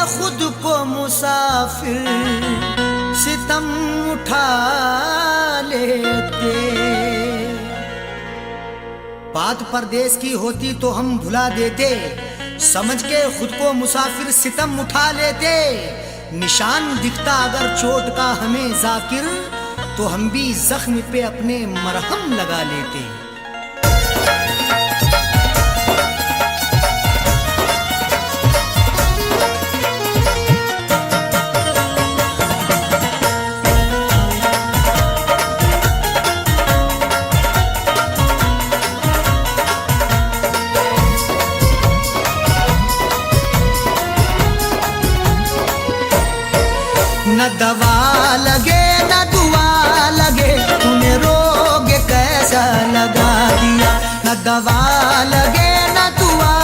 खुद को मुसाफिर सितम उठा लेते। बात परदेश की होती तो हम भुला देते, समझ के खुद को मुसाफिर सितम उठा लेते। निशान दिखता अगर चोट का हमें जाकिर, तो हम भी जख्म पे अपने मरहम लगा लेते। न दवा लगे न दुआ लगे, तूने रोग कैसा लगा दिया। न दवा लगे न दुआ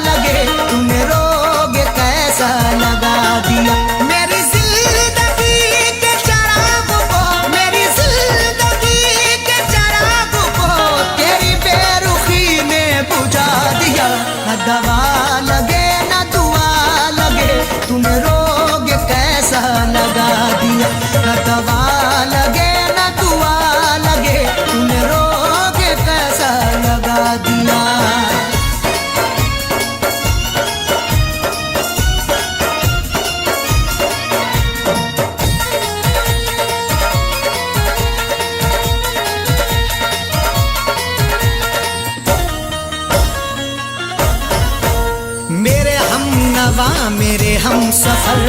लगे, तूने रोग कैसा लगा दिया। मेरी जिंदगी के चराग को, मेरी जिंदगी के चराग को तेरी बेरुखी ने बुझा दिया। न दवा लगे न दुआ लगे, तूने रोग कैसा लगा दिया। न दवा लगे न दुआ लगे, तूने रोग कैसा लगा दिया। मेरे हम नवा मेरे हम सफर,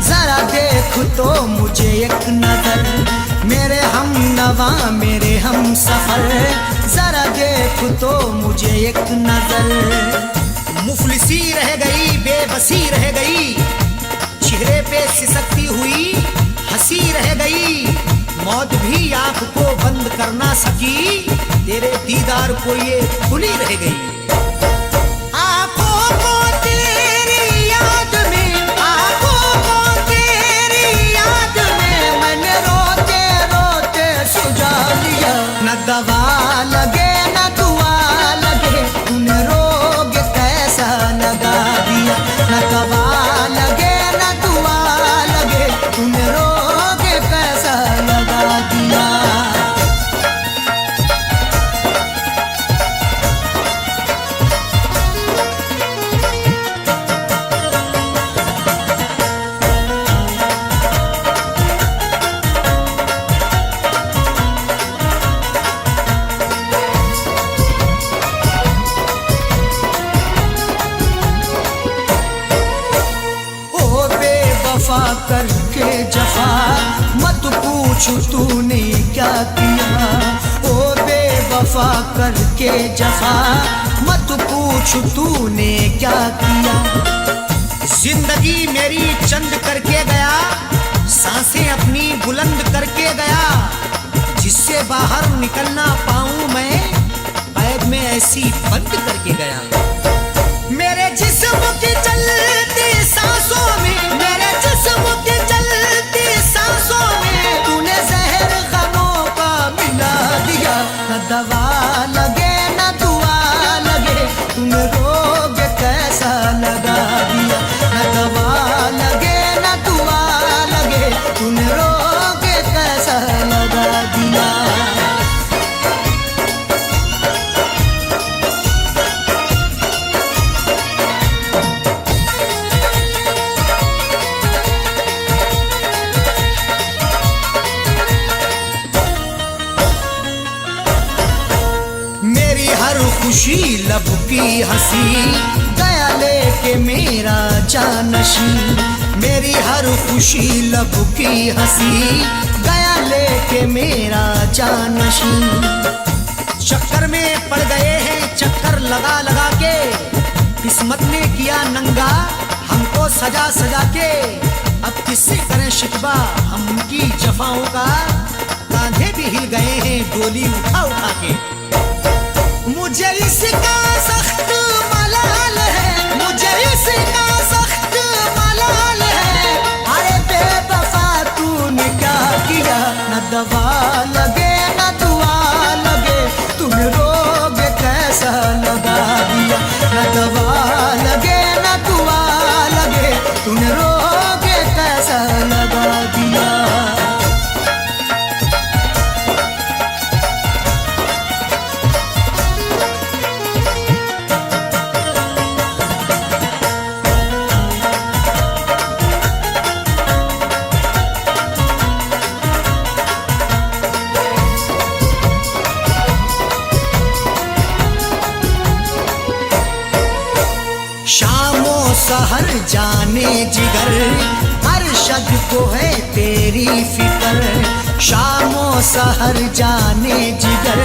जरा देख तो मुझे एक नजर। मेरे हम नवा मेरे हम सफर, जरा देख तो मुझे एक नजर। मुफलिसी रह गई बेबसी रह गई, चेहरे पे सिसकती हुई हंसी रह गई। मौत भी आंख को बंद कर ना सकी, तेरे दीदार को ये खुली रह गई। न दवा लगे न दुआ लगे, तूने रोग कैसा लगा दिया। न दवा लगे न दुआ लगे, तूने रोग कैसा लगा दिया। वफा करके जफा मत पूछ तूने क्या किया। ओ बेवफा करके जफा मत पूछ तूने क्या किया। जिंदगी मेरी चंद करके गया, सांसें अपनी बुलंद करके गया। जिससे बाहर निकलना पाऊं मैं, कैद में ऐसी बंद करके गया। मेरे जिस्म की चलती सांसों में, मेरे जिस्म की चलती सांसों में तूने जहर गमों का मिला दिया। न दवा लगे न दुआ लगे, तूने रोग कैसा लगा दिया। न दवा लगे न दुआ लगे, तूने रोग कैसा लगा दिया। हर खुशी लब की हंसी गया लेके मेरा जानशी। मेरी हर खुशी लब की हंसी गया लेके मेरा जानशी। चक्कर में पड़ गए हैं चक्कर लगा लगा के, किस्मत ने किया नंगा हमको सजा सजा के। अब किससे करें शिकवा हम उनकी जफाओं का, कांधे भी हिल गए हैं डोली उठा उठा के। मुझे इसका सख्त मलाल है, मुझे इसका सख्त मलाल है। अरे बेवफा तूने क्या किया। न दवा लगे न दुआ लगे, तूने रोग कैसा लगा दिया। न दवा लगे न दुआ लगे, तूने रोग सहर जाने जिगर, अरशद को है तेरी फिक्र। शामो सहर जाने जिगर,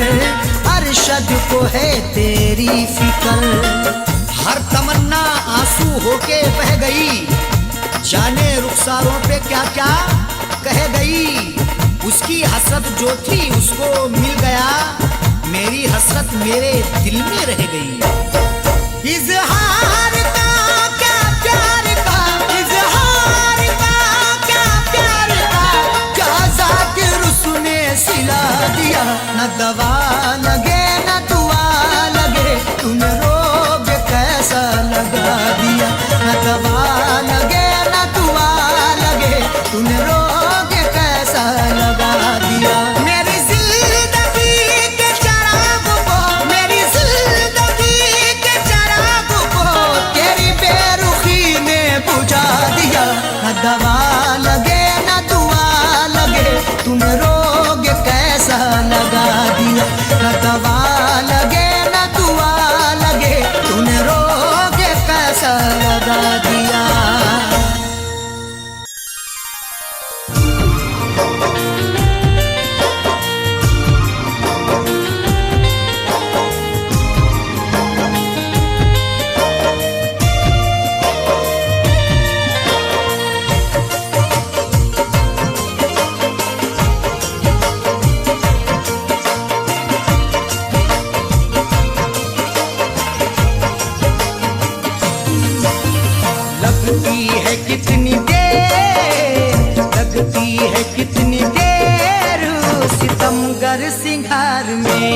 अरशद को है तेरी फिक्र। हर तमन्ना आंसू होके बह गई, जाने रुखसारों पे क्या क्या कह गई। उसकी हसरत जो थी उसको मिल गया, मेरी हसरत मेरे दिल में रह गई। इज़हार का क्या प्यार का, इज़हार का क्या प्यार का, क्या ज़ाकिर उसने सिला दिया। न दवा लगे न दुआ लगे, तूने रोग कैसा लगा दिया। न दवा लगे न दुआ लगे, तूने रोग कैसा लगा दिया। मेरी जिंदगी के चराग को, मेरी जिंदगी के चराग को तेरी बेरुखी ने बुझा दिया। न दवा लगे न दुआ लगे, तूने रोग कैसा लगा दिया। न दवा लगे न दुआ लगे, तूने रोग कैसा लगा दिया। लगती है कितनी देर, लगती है कितनी देर सितमगर सिंगार में।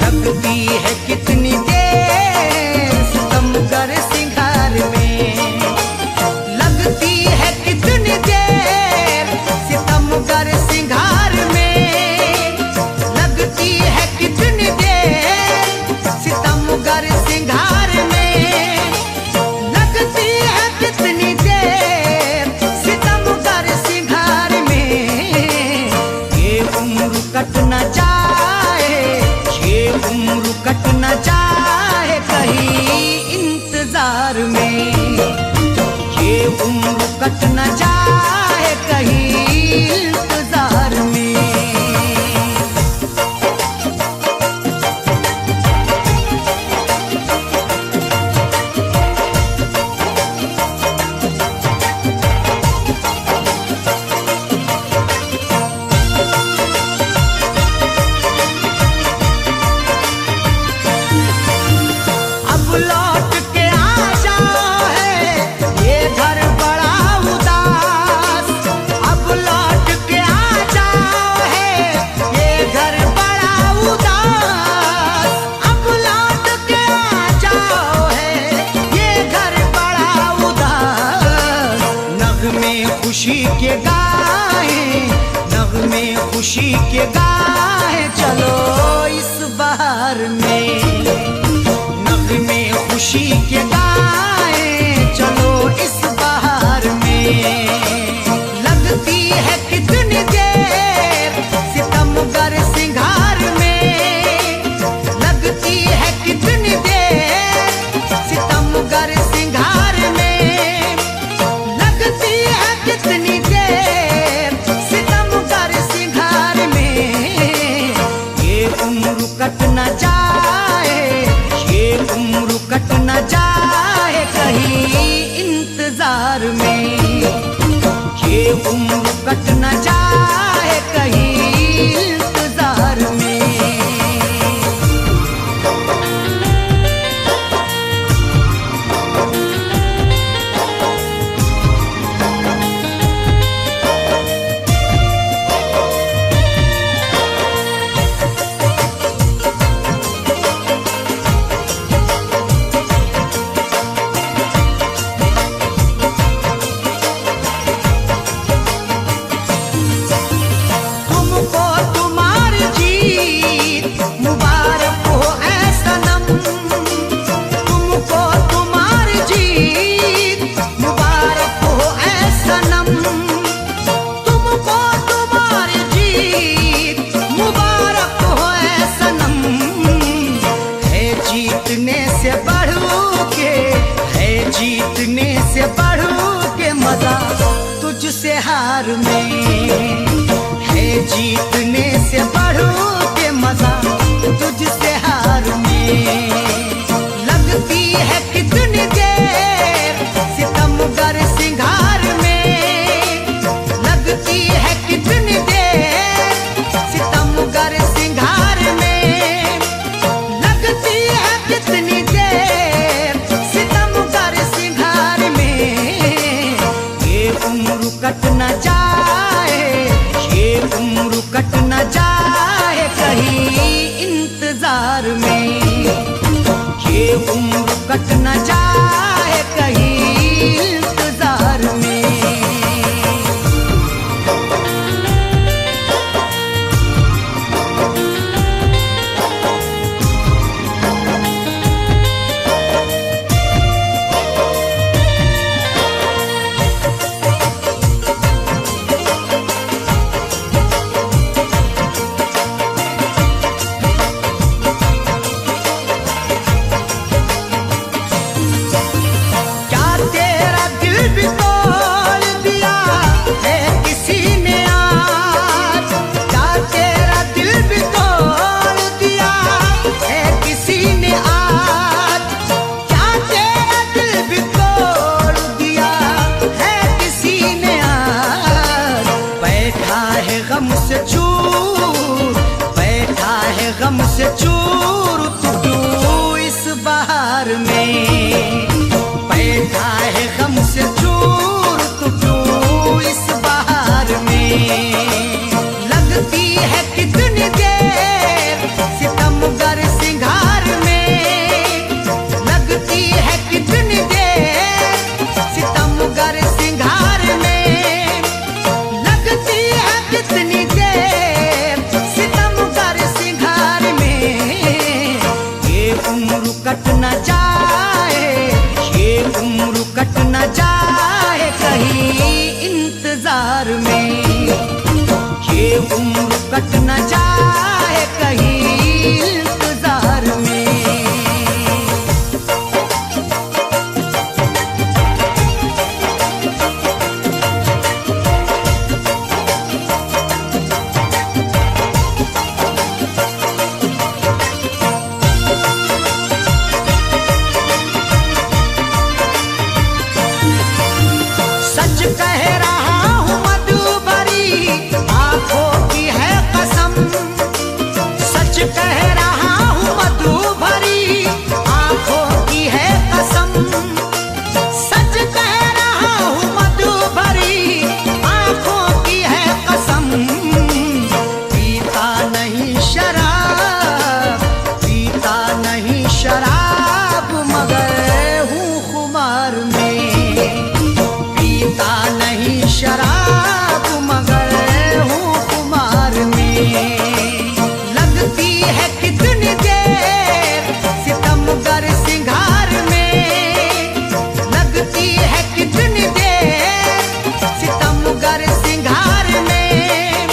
लगती है कितनी देर सितमगर सिंगार में। लगती है कितनी देर सितमगर सिंगार में। लगती है कितनी देर सितमगर सिंगार में। लगती है कितनी देर सितमगर सिंगार में। ये उम्र कट न जाए, ये उम्र कट न जाए कहीं इंतजार में। ये उम्र कट न जाए कहीं इंतजार में। अब लौट के आ जाओ है ये घर बड़ा उदास। अब लौट के आ जाओ है ये घर बड़ा उदास। अब लौट के आ जाओ है ये घर बड़ा उदास। नगमे खुशी के गाए, नगमे खुशी के गाए, चलो इस बहार में। में खुशी के गाए, चलो इस बहार में। लगती है कितनी देर सितमगर सिंगार में। लगती है कितनी देर सितमगर सिंगार में। लगती है कितनी देर सितमगर सिंगार में। ये उम्र कट न जाए, ये उम्र कट न जाए कहीं इंतजार में। ये उम्र कट न जाए कहीं इंतजार में। इंतजार में। है जीतने से बढ़ के मजा तुझसे हार में। लगती है कितनी देर सितमगर सिंगार में। लगती है कितनी देर सितमगर सिंगार में। लगती है कितनी देर सितमगर सिंगार में। ये उम्र कट न जाए, ये उम्र कट न जाए कहीं इंतजार में। ये उम्र कट न जाए कहीं इंतजार में। गम से चूर तू इस बहार में। बैठा है गम से चूर तू इस बहार में। लगती है कितनी देर सितमगर सिंगार में। लगती है कितनी देर सितमगर सिंगार में। लगती है कितनी देर सितमगर सिंगार में। ये उम्र कट न जाए, ये उम्र कट न जाए कहीं इंतजार में। ये उम्र कट न जाए कहीं इंतजार में। सच कह रहा हूँ मधुबरी आंखों की है कसम। सच कह रहा हूँ मधुबरी आंखों की है कसम। सच कह रहा हूँ मधुबरी आंखों की है कसम। पीता नहीं शराब, पीता नहीं शराब मगर हूँ खुमार में। पीता नहीं शराब मगर हूँ खुमार में। लगती है कितनी देर सितमगर सिंगार में। लगती है कितनी देर सितमगर सिंगार में।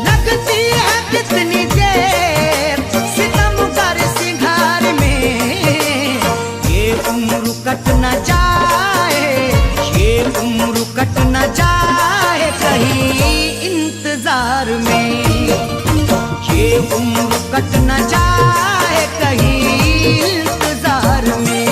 लगती है कितनी देर सितमगर सिंगार में। ये उम्र कट न जाए, ये उम्र कट न जाए कहीं इंतजार में। ये उम्र कट न जाए कहीं इंतजार में।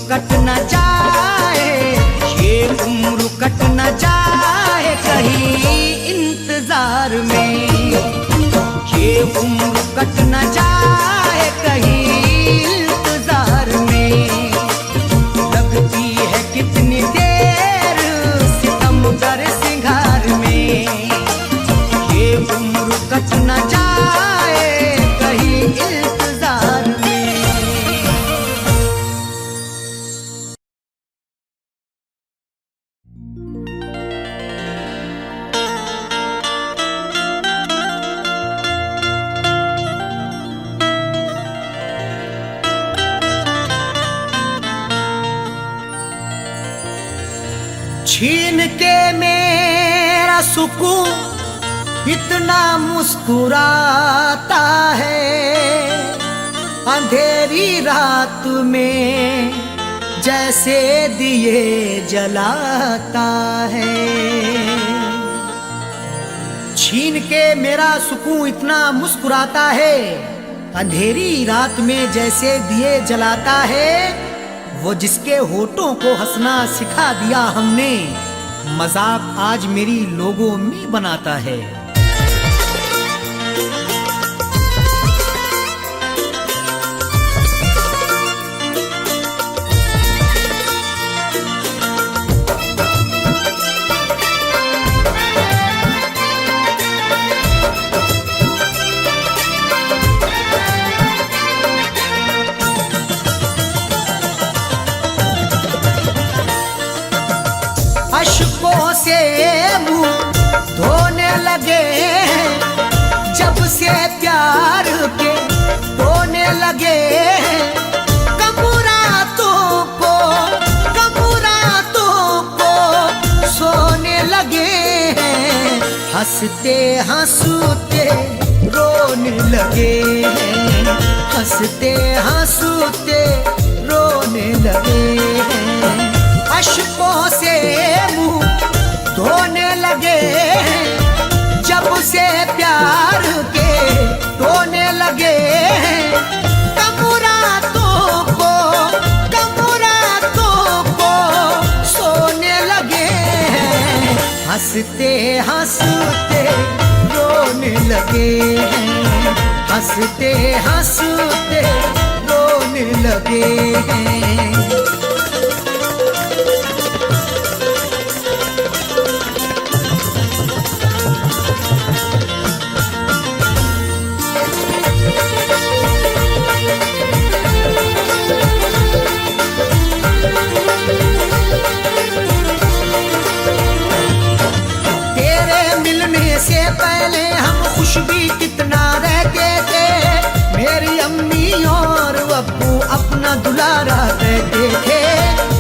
कट न जाए, ये उम्र कट न जाए कहीं इंतजार में, ये उम्र कट न जाए कहीं इंतजार में। लगती है कितनी देर सितमगर सिंगार में, ये उम्र कट न जाए कहीं इंतजार में। छीन के मेरा सुकून इतना मुस्कुराता है, अंधेरी रात में जैसे दिए जलाता है। छीन के मेरा सुकून इतना मुस्कुराता है, अंधेरी रात में जैसे दिए जलाता है। वो जिसके होठों को हंसना सिखा दिया हमने, मजाक आज मेरी लोगों में बनाता है। अश्कों से मुंह धोने लगे हैं, जब से प्यार के धोने लगे हैं। कमुरातों को सोने लगे हैं, हंसते हंसते रोने लगे हैं, हंसते हंसते रोने लगे हैं। अश्कों से मुंह धोने लगे हैं, जब से प्यार के धोने लगे हैं। कमुरातों को सोने लगे हैं, हंसते हंसते रोने लगे हैं, हंसते हंसते रोने लगे हैं। से पहले हम खुश भी कितना रहते थे, मेरी अम्मी और अब्बू अपना दुलारा कहते थे,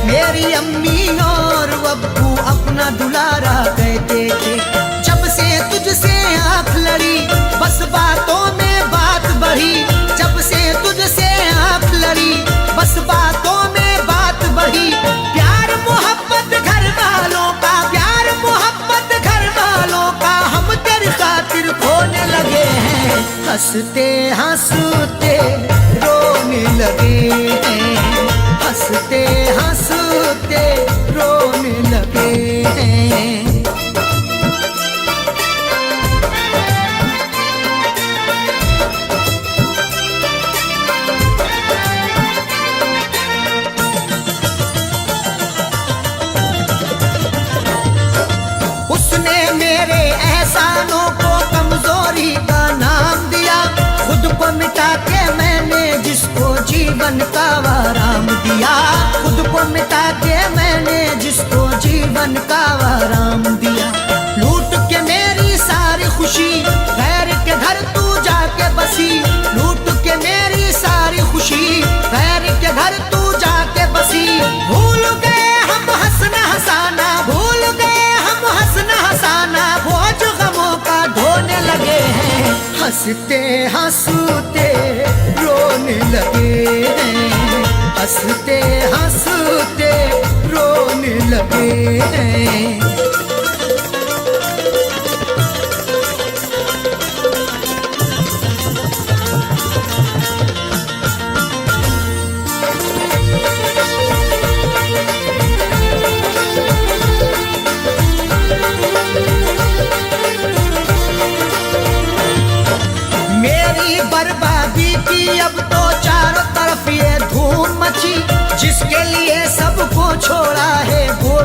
मेरी अम्मी और अब्बू अपना दुलारा कहते थे। जब से तुझसे आँख लड़ी बस बातों में बात बढ़ी, जब से तुझसे आँख लड़ी बस बातों में बात बढ़ी। प्यार मोहब्बत घर वालों का, प्यार मोहब्बत घर वालों का हम तेरी खातिर खोने लगे हैं, हंसते हंसते रोने लगे हैं, हंसते हंसते रोने लगे हैं। उसने मेरे एहसानों को कमजोरी का नाम दिया, खुद को मिटा के मैंने जिसको जीवन का आराम दिया, खुद को मिटा के मैंने जिसको जीवन का आराम दिया। लूट के मेरी सारी खुशी गैर के घर तू जाके बसी, लूट के मेरी सारी खुशी गैर के घर तू जाके बसी। भूल गए हम हंसना हंसाना, भूल गए हम हंसना हंसाना, बोझ गमों का ढोने लगे हैं, हंसते हंसते रोने लगे हैं, हंसते हंसते रोने लगे हैं।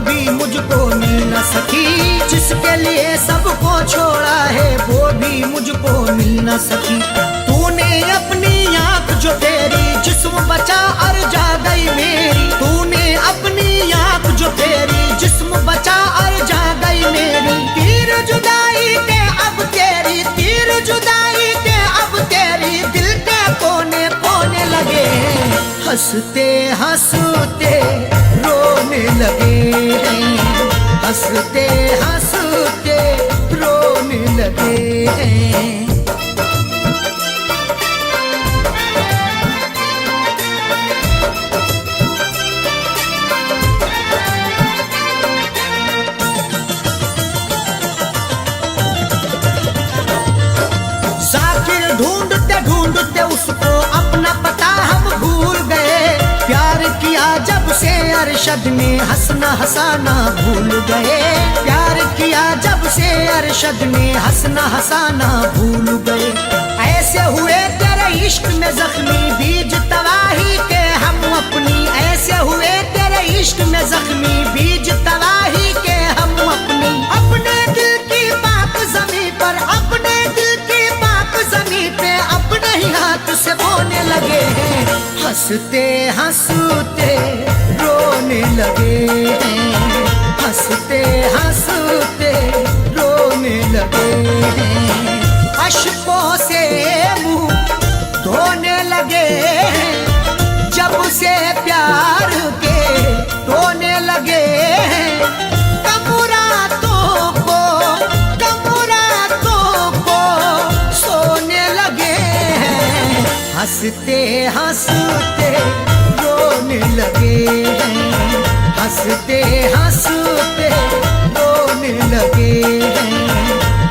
भी मुझको मिल न सकी। जिसके लिए सबको छोड़ा है वो भी मुझको मिल न सकी। तूने अपनी आँख जो फेरी जिस्म बचा और जा गई मेरी। तूने अपनी आँख जो फेरी जिस्म बचा और जा गई मेरी। तीर जुदाई के अब तेरी, तीर जुदाई के अब तेरी दिल के कोने कोने लगे। हंसते हंसते रोने लगे, हंसते हंसते रोने लगे। जाकिर ढूंढते ढूंढते उसको अपना पता हम भूल गए। प्यार किया जब से अरशद ने हंसना हंसाना भूल गए। प्यार किया जब से अरशद ने हंसना हंसाना भूल गए। ऐसे हुए तेरे इश्क में जख्मी बीज तबाही के हम अपनी। ऐसे हुए तेरे इश्क में जख्मी बीज तबाही के हम अपनी। अपने दिल की पाक ज़मीं पर, अपने दिल की पाक ज़मीं पे अपने ही हाथ से बोने लगे हैं। हंसते हंसते रोने लगे हैं, हंसते हंसते रोने लगे हैं। अश्कों से मुंह धोने लगे हैं, जब से प्यार के रोने लगे हैं। कमुरातों को सोने लगे हैं। हंसते हंसते रोने लगे हैं, हंसते हंसते रोने लगे हैं।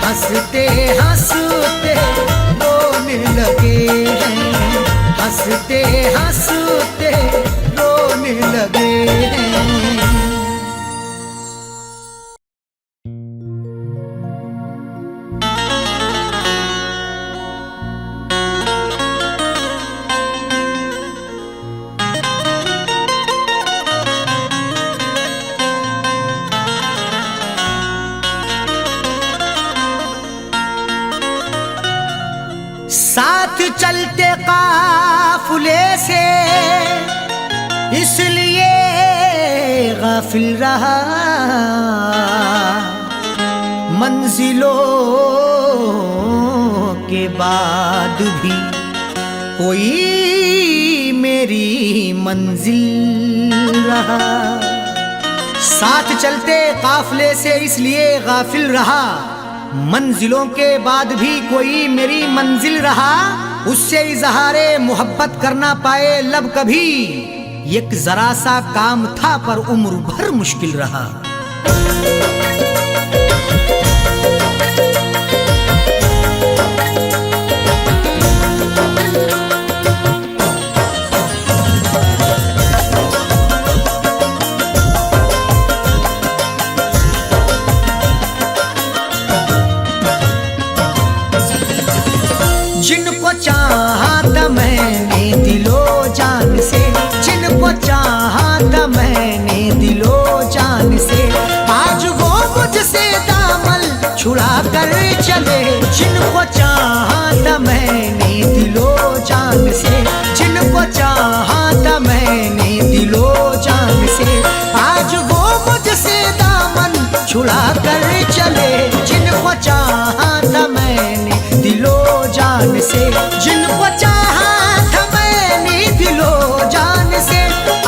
हंसते हंसते रोने लगे हैं, हंसते हंसते रोने लगे हैं। साथ चलते काफिले से इसलिए गाफिल रहा। मंजिलों के बाद भी कोई मेरी मंजिल रहा। साथ चलते काफिले से इसलिए गाफिल रहा। मंजिलों के बाद भी कोई मेरी मंजिल रहा। उससे इजहारे मोहब्बत करना पाए लब कभी। एक जरा सा काम था पर उम्र भर मुश्किल रहा। जिनको चाहा था मैंने दिलो जान से, जिनको चाहा था मैंने दिलो जान से, आज वो मुझसे दामन छुड़ा कर चले। जिनको चाहा था मैंने दिलो जान से, जिनको चाहा था मैंने दिलो जान से, आज वो मुझसे दामन छुड़ा कर चले। जिनको चाहा था मैंने दिलो जान से, जिनको चाहा था मैंने दिलो जान से,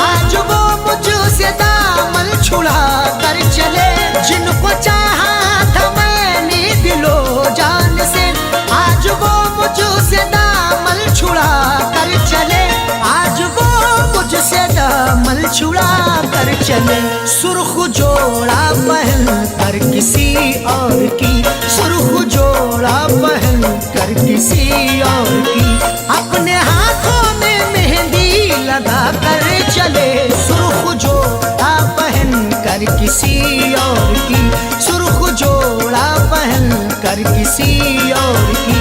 आज वो मुझसे दामन छुड़ा कर चले। जिनको चाहा था मैंने दिलो जान से, आज वो मुझसे दामन छुड़ा कर चले। आज वो मुझसे दामन छुड़ा कर चले। सुर्ख जोड़ा पहन कर किसी और की, सुर्ख जोड़ा पहन कर किसी और की, अपने हाथों में मेहंदी लगा कर चले। सुर्ख जोड़ा पहन कर किसी और की, सुर्ख जोड़ा पहन कर किसी और की,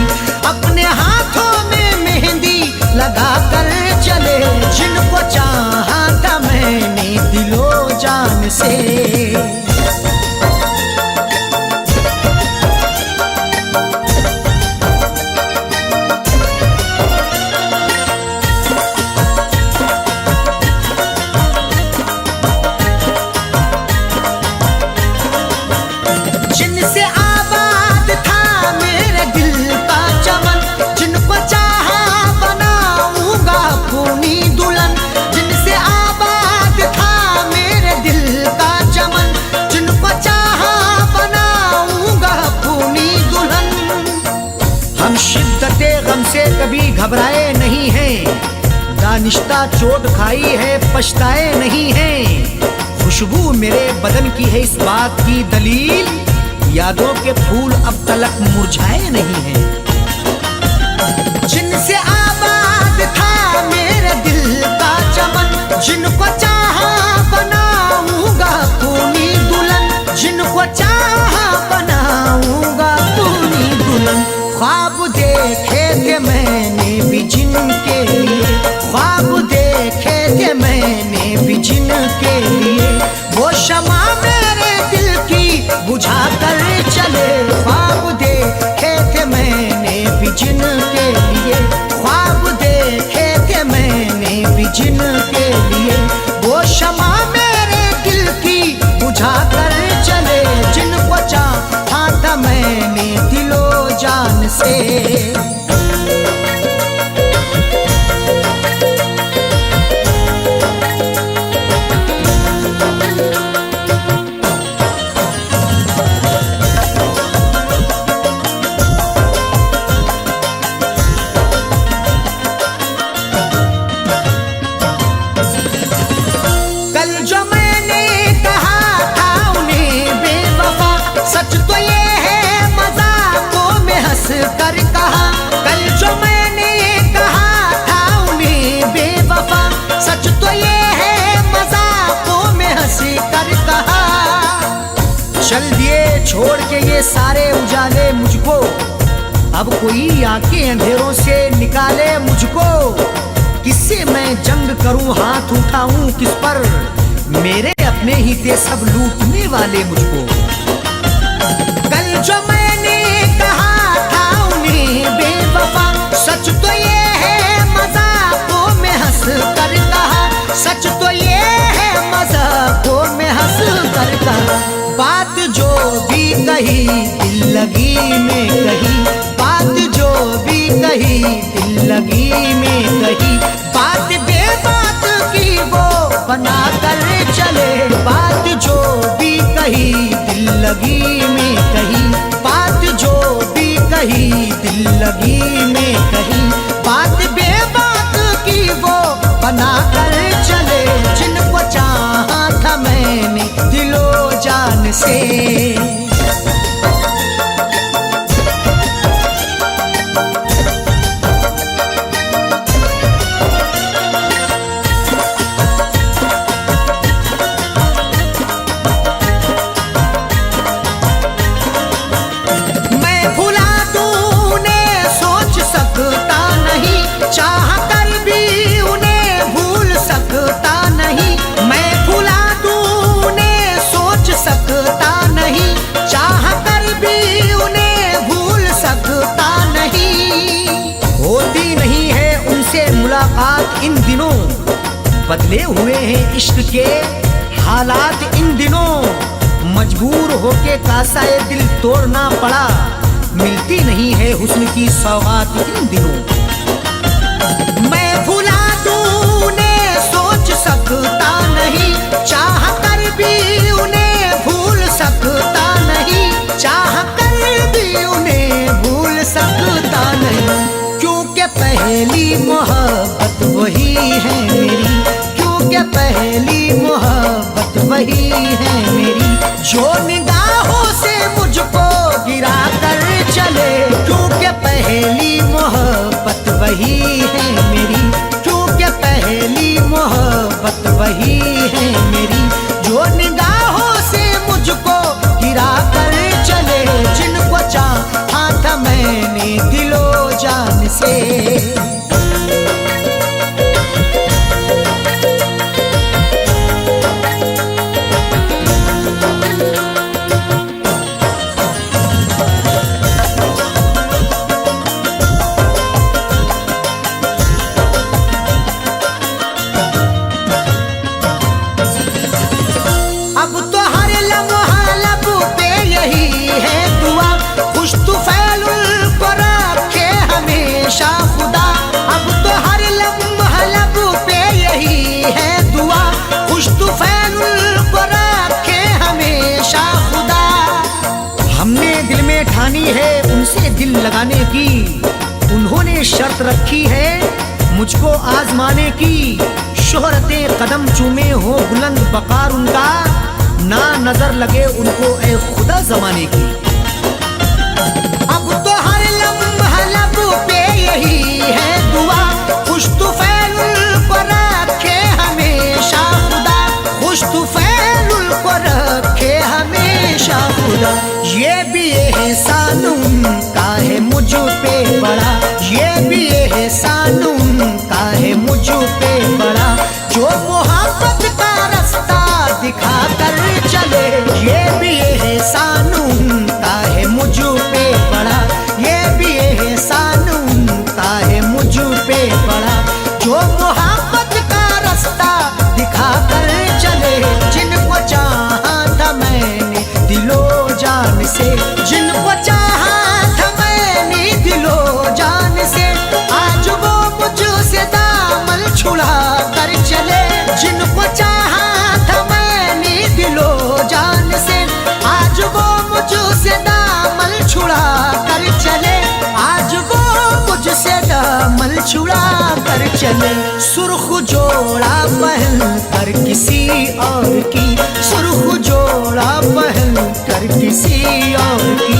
अपने हाथों में मेहंदी लगा कर चले। जिनको चाहा था मैंने दिलो जान से। घबराए नहीं हैं, दानिश्ता चोट खाई है पछताए नहीं हैं। खुशबू मेरे बदन की है इस बात की दलील, यादों के फूल अब तलक मुरझाए नहीं हैं। जिनसे आबाद था मेरे दिल का चमन, जिनको चाहा बनाऊंगा खूनी दुल्हन, जिनको चाहा बनाऊंगा खूनी दुल्हन। ख्वाब देखे थे मैंने भी जिनके लिए, ख्वाब देखे थे मैंने भी जिनके लिए, वो शमा मेरे दिल की बुझा कर चले। ख्वाब देखे थे मैंने भी जिनके लिए, ख्वाब देखे थे मैंने भी जिनके लिए, वो शमा मेरे दिल की बुझा कर चले। जिनको चाहा था मैंने दिलो जान से। चल दिए छोड़ के ये सारे उजाले मुझको, अब कोई आके अंधेरों से निकाले मुझको। किससे मैं जंग करूं, हाथ उठाऊं किस पर, मेरे अपने ही थे सब लूटने वाले मुझको। कल जो मैंने कहा था उन्हें बेवफा, सच तो ये है मजाकों में हंस कर कहा, सच तो ये है मजाकों में हंस कर कहा। बात जो भी कही दिल लगी में कही, बात जो भी कही दिल लगी में कही, बात बेबात की वो बना कर चले। बात जो भी कही दिल लगी में कही, बात जो भी कही दिल लगी में कही, बात बेबात की वो बना कर चले। जिनको चाहा था मैंने दिलो जान से। मैं भुला दूं उन्हें सोच सकता नहीं, चाह कर भी उन्हें भूल सकता नहीं। मैं भुला दूं उन्हें सोच सकता नहीं, चाह कर भी उन्हें भूल सकता नहीं। होती नहीं है उनसे मुलाकात इन दिनों, बदले हुए हैं इश्क के हालात इन दिनों। मजबूर होके कासाए दिल तोड़ना पड़ा, मिलती नहीं है हुस्न की सौगात इन दिनों। मैं भुला दूं उन्हें सोच सकता नहीं, चाह कर भी उन्हें भूल सकता नहीं, चाह कर भी उन्हें भूल सकता नहीं। क्योंकि पहली मोहब्बत वही है मेरी, क्योंकि पहली मोहब्बत वही है मेरी, जो निगाहों से मुझको गिरा कर चले। क्योंकि पहली मोहब्बत वही है मेरी, क्योंकि पहली मोहब्बत वही है मेरी, जो निगाहों से मुझको गिरा कर चले। जिनको चाहा था मैंने दिलो जान से। अब तो हर लम्हा लब पे यही है दुआ, खुश तो फैलुल को रखे हमेशा खुदा। अब तो हर लम्हा लब पे यही है दुआ, खुश तो फैलुल को रखे हमेशा खुदा। हमने दिल में ठानी है उनसे दिल लगाने की, उन्होंने उन्होंने शर्त रखी है मुझको आजमाने की। शोहरतें कदम चूमे हो बुलंद बकार उनका, ना नजर लगे उनको ए खुदा जमाने की। अब तो हर लम्हा लब पे यही है दुआ, खुश तुफैल को रखे हमेशा खुदा, खुश तुफैल को रखे हमेशा खुदा। ये भी एहसान उनका है मुझ पे बड़ा, ये भी एहसान उनका है मुझ पे बड़ा, जो मोहब्बत का रास्ता दिखा कर चले। ये भी एहसान उनका है मुझ पे बड़ा, ये भी एहसान उनका है मुझ पे बड़ा, जो मोहब्बत का रास्ता दिखा कर चले। जिनको चाहा था मैंने दिलो जान से, जिनको चाहा था मैंने दिलो जान से, आज वो मुझसे दामन छुड़ा कर चले। जिनको चाहा था मैंने दिलो जान से, आज वो मुझसे दामन छुड़ा कर चले, आज वो मुझसे दामन छुड़ा कर चले। सुर्ख जोड़ा पहन कर किसी और की, सुर्ख जोड़ा पहन कर किसी और की,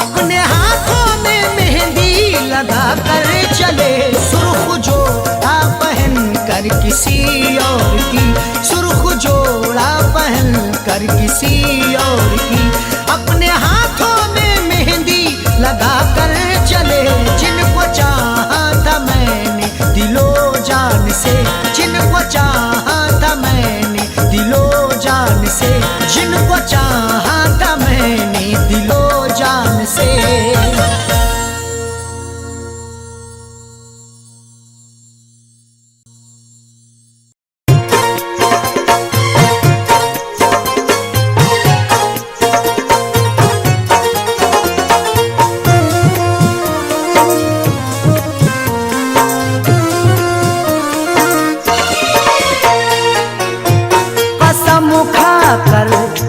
अपने हाथों में मेहंदी लगा कर चले। सुर्ख जोड़ा पहन कर किसी और की, सुर्ख जोड़ा पहन कर किसी और की, अपने हाथों में मेहंदी लगा कर चले। जिनको चाहा था मैंने दिलो जान से, जिनको चाहा था मैंने दिलो जान से, जिनको चाहा था मैंने दिलो जान से।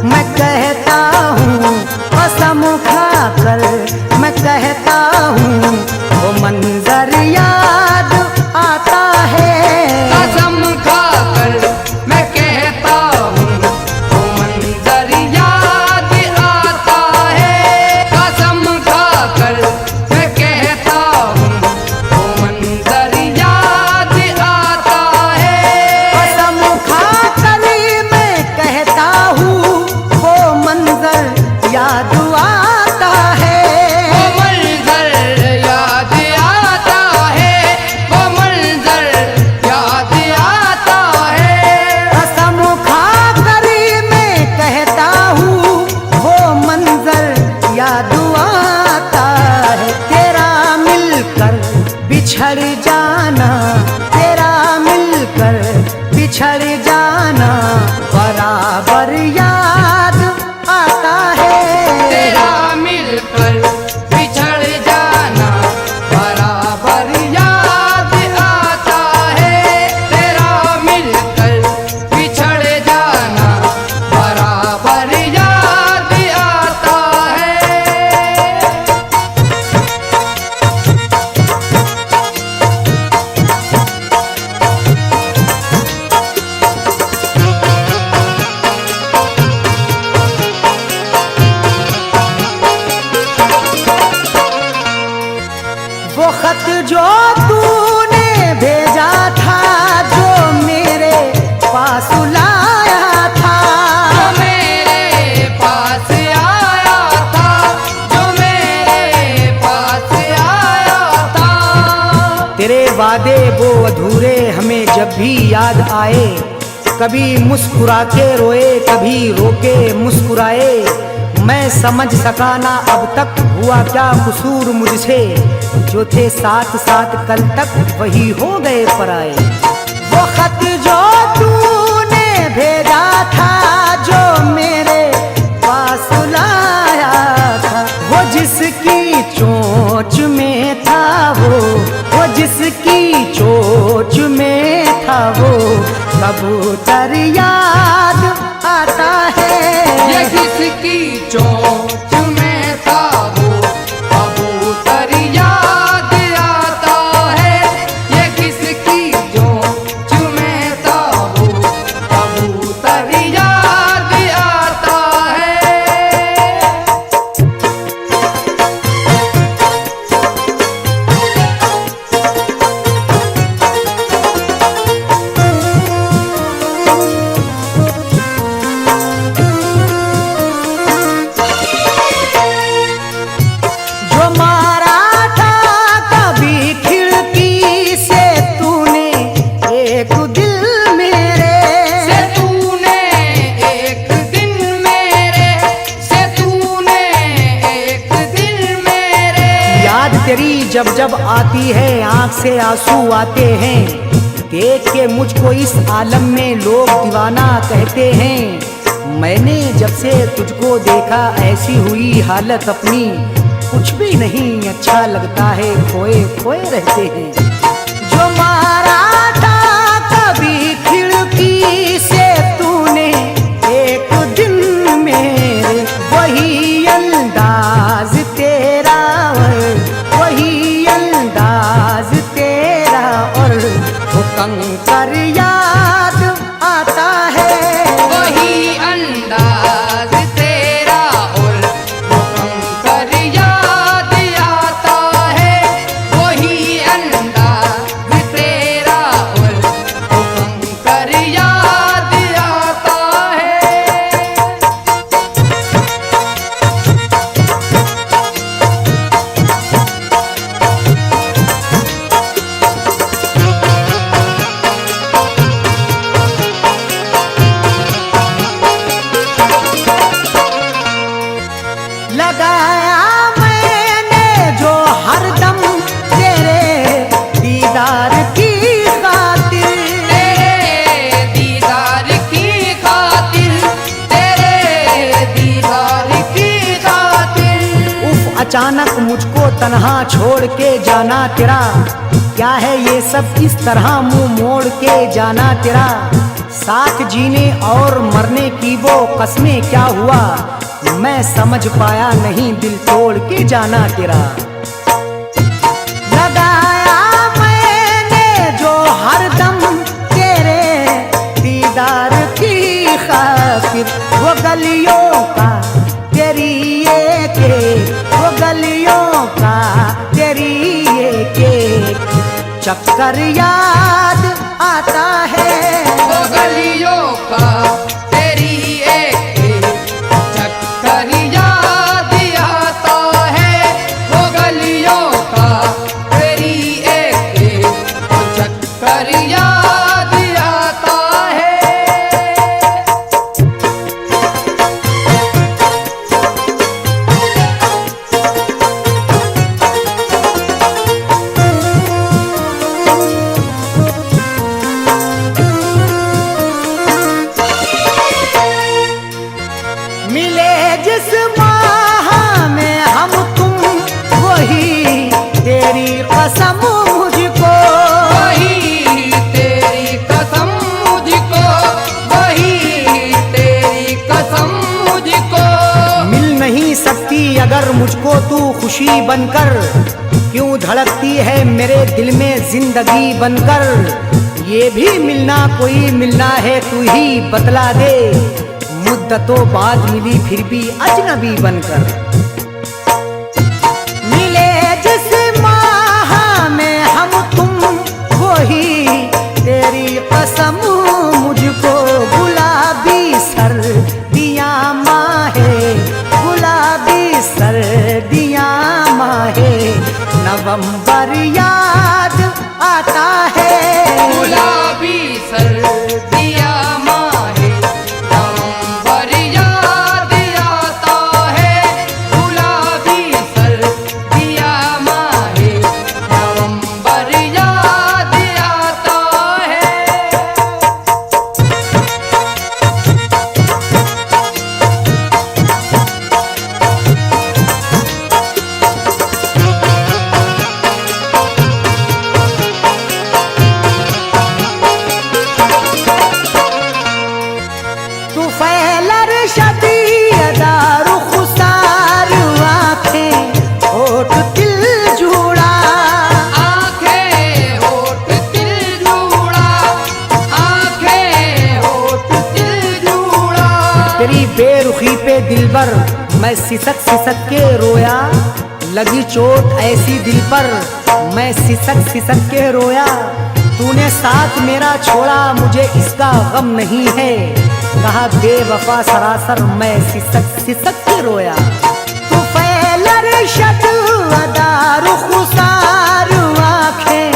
मैं कहता हूँ, कसम खाकर मैं कहता हूँ, वो मंजर याद आता है। कसम खाकर मैं कहता हूँ, वो मंजर याद आता है। कसम खाकर मैं कहता हूँ, वो मंजर याद आता है। कसम खाकर मैं कहता हूँ, वो मंजर याद आता है। वो मंजर याद आता है, वो मंजर याद आता है। कसम खाकर मैं कहता हूँ, वो मंजर याद आता है। तेरा मिलकर बिछड़ जाना, तेरा मिलकर बिछड़ जाना बराबर याद आता है। तेरा मिलकर बिछड़ जाना बराबर याद आता है। तेरा मिलकर बिछड़ जाना बराबर याद आता है। वो खत जो तूने भेजा था, जो मेरे पास लाया था, जो मेरे पास आया था, जो मेरे पास आया था। तेरे वादे वो अधूरे हमें जब भी याद आए, कभी मुस्कुरा के रोए, कभी रोके मुस्कुराए। मैं समझ सका ना अब तक हुआ क्या कसूर मुझसे, जो थे साथ साथ कल तक वही हो गए पराए। वो खत जो तूने भेजा था, जो मेरे पास लाया था, वो जिसकी चोंच में था, वो जिसकी चोंच में था, वो कबूतर याद आता है। ये किसकी चोंच में था, वो कबूतर याद आता जब जब आती है आंख से आंसू आते हैं। देख के मुझको इस आलम में लोग दीवाना कहते हैं। मैंने जब से तुझको देखा ऐसी हुई हालत अपनी, कुछ भी नहीं अच्छा लगता है, खोए खोए रहते हैं। जो मारा था कभी खिड़की से तूने एक दिन मेरे, वही अंदाज तेरा और वही अंदाज तेरा, और वो कंकर याद आता है। वही अंदाज तेरा और वो कंकर याद आता है। वही अंदाज तेरा और वो कंकर याद आता है। लगाया मैंने जो हरदम तेरे दीदार की खातिर, तेरे दीदार की खातिर, तेरे दीदार की खातिर। उफ अचानक मुझको तन्हा छोड़ के जाना तेरा, क्या है ये सब इस तरह मुंह मोड़ के जाना तेरा। साथ जीने और मरने की वो कस्में क्या हुआ, मैं समझ पाया नहीं, दिल तोड़ के जाना तेरा। लगाया मैंने जो हरदम तेरे दीदार की खातिर, वो गलियों का तेरी एक, वो गलियों का तेरी एक चक्कर याद आता है। वो गलियों का तेरी एक चक्कर याद आता है। वो गलियों का तेरी एक चक्कर याद आता है। मिले जिस माह में हम तुम, वही तेरी कसम मुझको, वही तेरी कसम मुझको, वही तेरी कसम मुझको। मिल नहीं सकती अगर मुझको तू खुशी बनकर, क्यों धड़कती है मेरे दिल में जिंदगी बनकर। ये भी मिलना कोई मिलना है, तू ही बतला दे, मुद्दतों बाद मिली फिर भी अजनबी बनकर। मिले जिस माह में हम तुम, वही तेरी कसम मुझको, गुलाबी सर्दियाँ माहे, गुलाबी सर्दियाँ माहे नवंबर याद आता है। गुलाबी सर्दियाँ माहे नवंबर याद आता है। गुलाबी सर्दियाँ माहे नवंबर याद आता है। तू फैलर शदीदार खुसार आँखें होठ दिल जुड़ा, आँखें होठ दिल जुड़ा, आँखें होठ दिल जुड़ा। तेरी बेरुखी पे दिलबर मैं सिसक सिसक के रोया, लगी चोट ऐसी दिल पर मैं सिसक सिसक के रोया। तूने साथ मेरा छोड़ा मुझे इसका गम नहीं है, कहा बेवफा सरासर मैं सिसक सिसक के रोया। तू फैलर शद अदार खुसार आँखें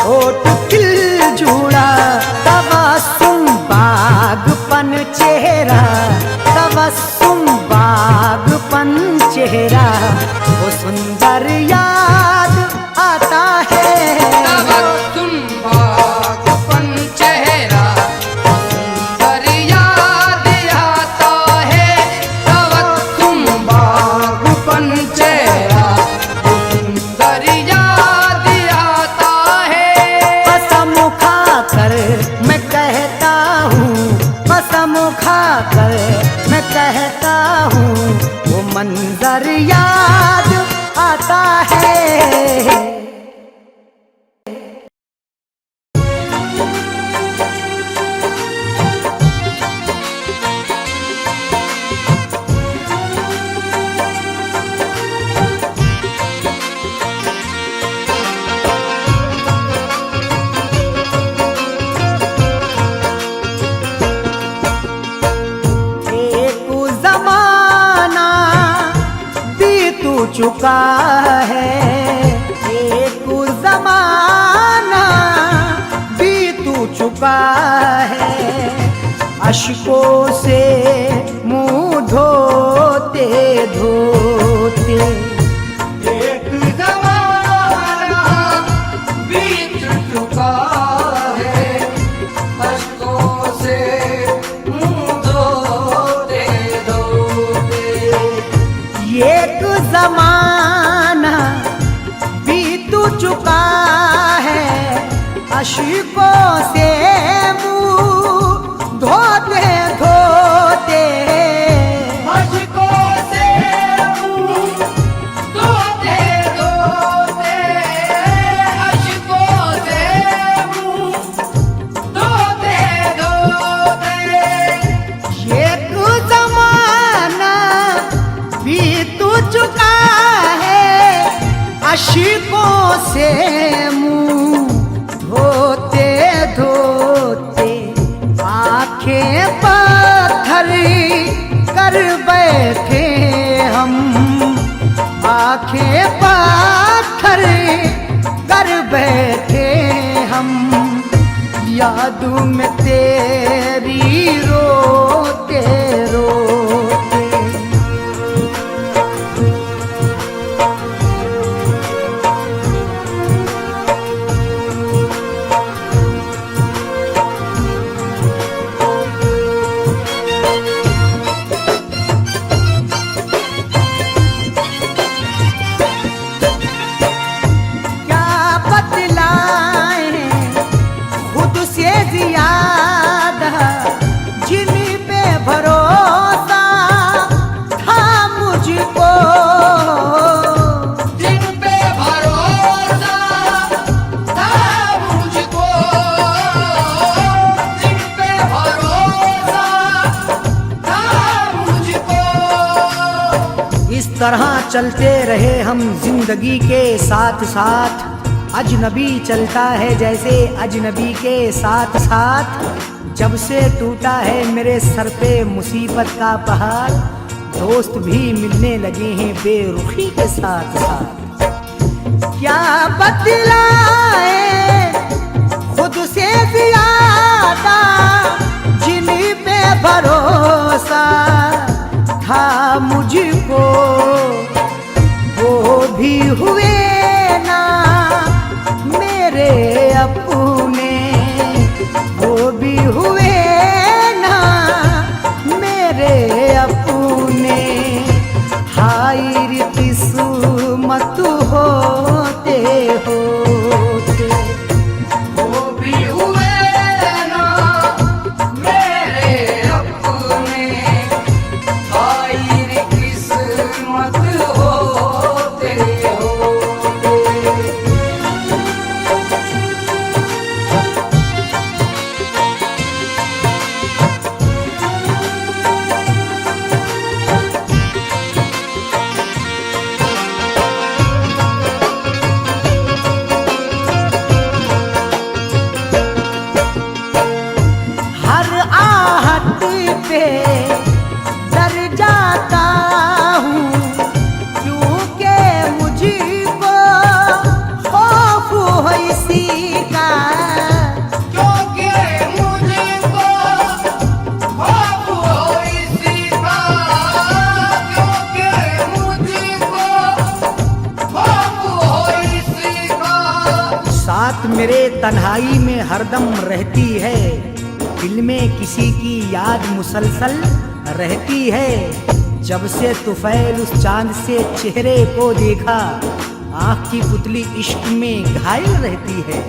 होठ दिल जुड़ा, तबस्सुम बागपन चेहरा, तबस्सुम बागपन चेहरा, वो सुंदर याद है। मैं कहता हूँ वो मंजर याद आता है। चुका है एक ज़माना बीत चुका है, अश्कों से मुँह धोते धोते। एक ज़माना बीत चुका है, अश्कों से मुँह धोते धोते। एक ज़माना बीत चुका है, अश्कों से मुँह धोते धोते। अश्कों से मुँह धोते धोते, अश्कों से मुँह धोते धोते। एक ज़माना बीत चुका है, अश्कों से मुँह धोते धोते। आँखें पत्थर कर बैठे हम, आँखें पत्थर कर बैठे हम, याद में तेरी रोते रोते। इस तरह चलते रहे हम जिंदगी के साथ साथ। अजनबी चलता है जैसे अजनबी के साथ साथ। जब से टूटा है मेरे सर पे मुसीबत का पहाड़, दोस्त भी मिलने लगे हैं बेरुखी के साथ साथ। क्या बतलाए खुद से ज्यादा जिन पे भरोसा था मुझको, वो भी हुए ना मेरे अपने, वो भी हुए ना मेरे अपने। हाय रे किस्मत होते होते, वो भी हुए ना मेरे अपने। हाय किस्मत होते होते। हर आहट पे डर जाता हूँ, क्योंकि मुझको खौफ है इसी का। क्योंकि मुझको खौफ हो इसी का, क्योंकि मुझको खौफ हो इसी का। साथ मेरे तन्हाई में हरदम रहती है, दिल में किसी की याद मुसलसल रहती है। जब से तुफैल उस चांद से चेहरे को देखा, आँख की पुतली इश्क में घायल रहती है।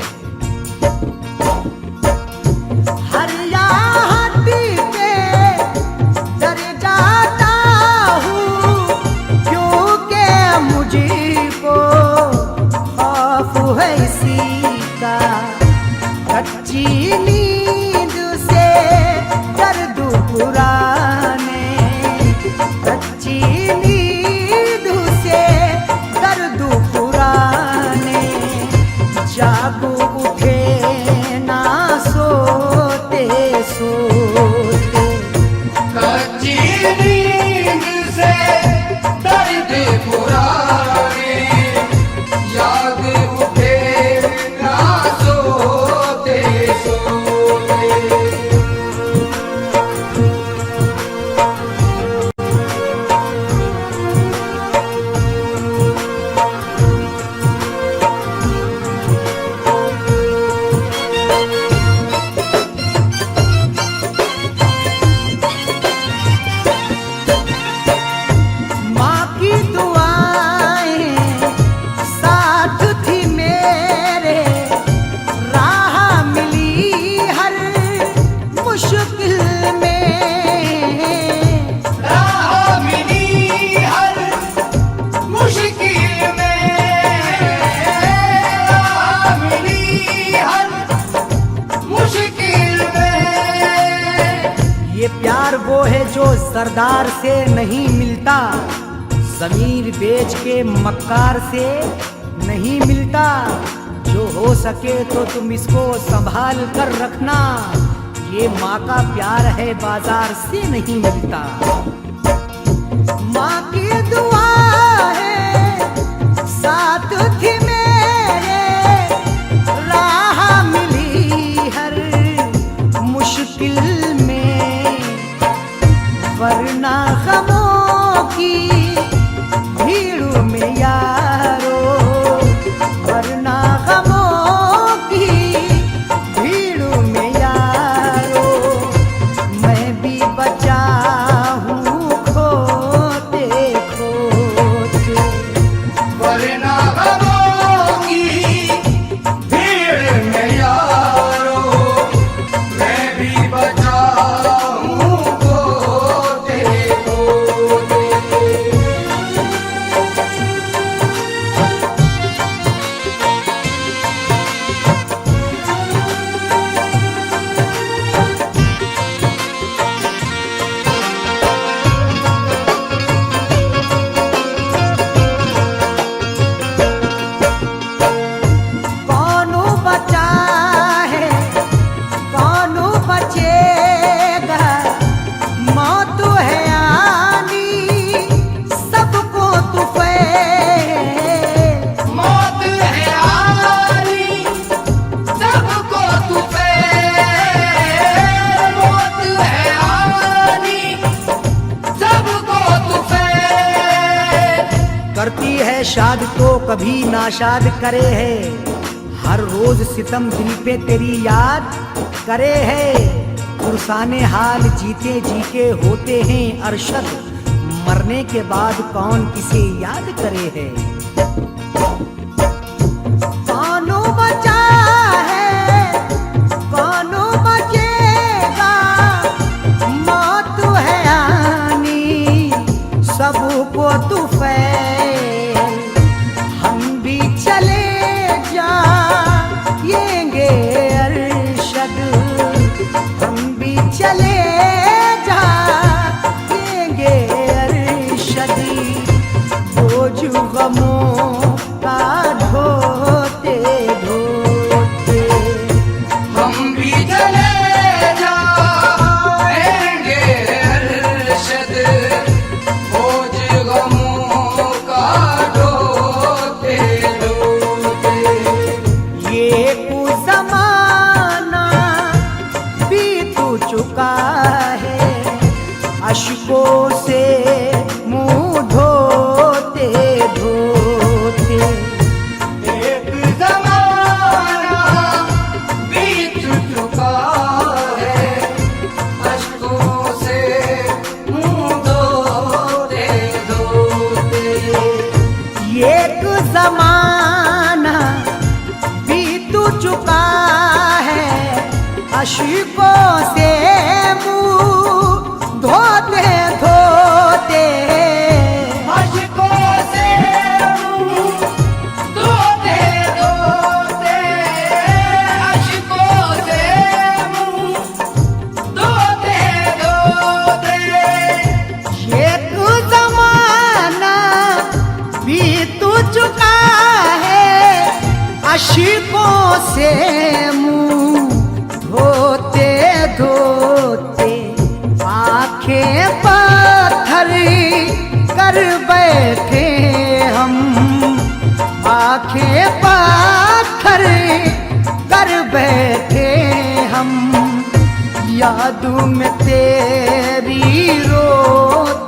हर याद पे है जो सरदार से नहीं मिलता, ज़मीर बेच के मक्कार से नहीं मिलता। जो हो सके तो तुम इसको संभाल कर रखना, ये माँ का प्यार है बाजार से नहीं मिलता। माँ की दुआ है साथ थी मेरे, राह मिली हर मुश्किल में, वरना गमों की भीड़ में यारो, वरना गमों की भीड़ में यारो, मैं भी बचा हूँ खोते खोते। वरना गमों की भीड़ में यारो, मैं भी बचा हूँ खोते खोते। कौन बचा है कौन बचेगा, मौत है आनी सबको तूफ़ैल। मौत है आनी सबको तूफ़ैल, मौत है आनी सबको तूफ़ैल। करती है शाद तो कभी नाशाद करे है, हर रोज सितम दिल पे तेरी याद करे है। पुरसाने हाल जीते जी के होते हैं अरशद, मरने के बाद कौन किसे याद करे है। कौन बचा है कौन बचेगा, मौत है आनी सबको तूफ़ैल। हम भी चले जाएंगे अरशद, हम भी चले जाएंगे अरशद, बोझ गमों का ढोते ढोते। हम भी चले जाएंगे अरशद, बोझ गमों का ढोते ढोते। ये कुछ ज़माना बीत चुका है, अश्कों से मुंह धोते धोते। एक ज़माना बीत चुका है, अश्कों से मुंह धोते धोते। एक ज़माना बीत चुका है, अश्कों से मुंह धोते धोते। अश्कों से मुंह धोते धोते, अश्कों से मुंह धोते धोते। एक ज़माना बीत चुका है, अश्कों से मुंह धोते धोते। आंखें पत्थर कर बैठे हम, आंखें पत्थर कर बैठे हम, याद में तेरी रोते